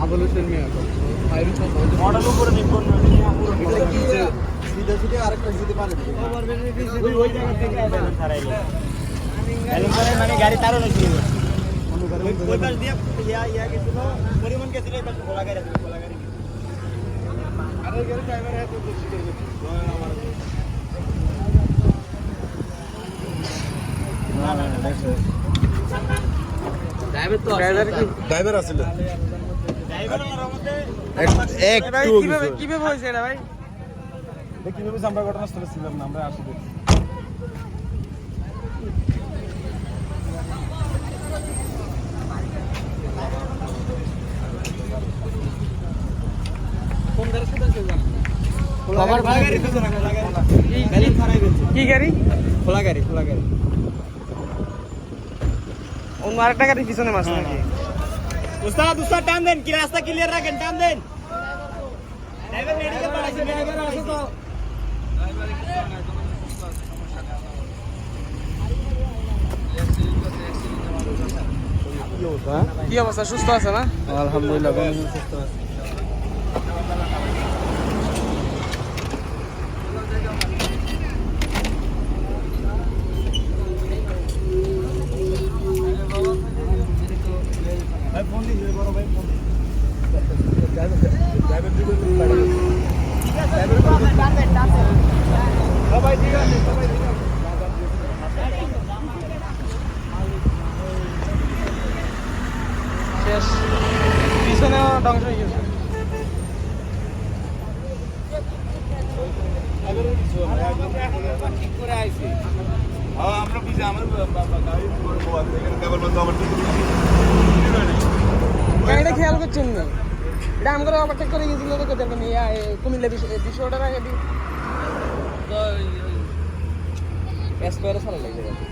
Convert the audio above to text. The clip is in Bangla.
আবলুশন মেয়ে তো মডেল উপরে নিপন সিধা সিধা আরেকটা দিতে পারে ওই জায়গা থেকে ছাড়াইলো মানে গাড়ি তারও নাকি ওই পাশ দিয়ে ইয়া গেছিল পরিমাণ গেছিল এই পাশে খোলা গাড়ি আছে খোলা গাড়ি আরে গাড়ি ড্রাইভার है तो कुछ कर না না ড্রাইভার তো ড্রাইভার আছিল ড্রাইভার আমার মধ্যে এক কিভাবে হইছে এটা ভাই কিভাবে আমরা ঘটনাস্থলে ছিলাম না আমরা আসি কোন গাড়ি সাথে আছে জানা খবর ভাই গাড়ি তো না গাড়ি খারাপ হয়েছে কি গাড়ি খোলা গাড়ি অন্য আরেকটা গাড়ি পিছনে মারছে নাকি উস্তাদ টান দেন কি রাস্তা ক্লিয়ার রাখেন টান দেন ড্রাইভার মেডিকেল পাঠাইছে ড্রাইভার আসে তো কি অবস্থা সুস্থ আছে না আলহামদুলিল্লাহ সুস্থ আছে ভাই ফোন দিলে বড় ভাই ফোন ড্রাইভার দিকে ঠিক আছে টান দে সবাই ঠিক আছে শেষ পিছনে ধ্বংস হয়ে গেছে ঠিক করে আইছি আমরা বুঝি আমার গাড়িটা খেয়াল করছেন না এটা আমাদের ওভারটেক করে গেছিল তো দেখবেন কুমিল্লা বিষয়টার আগে তো এসপেরে সারা লেগে যাবে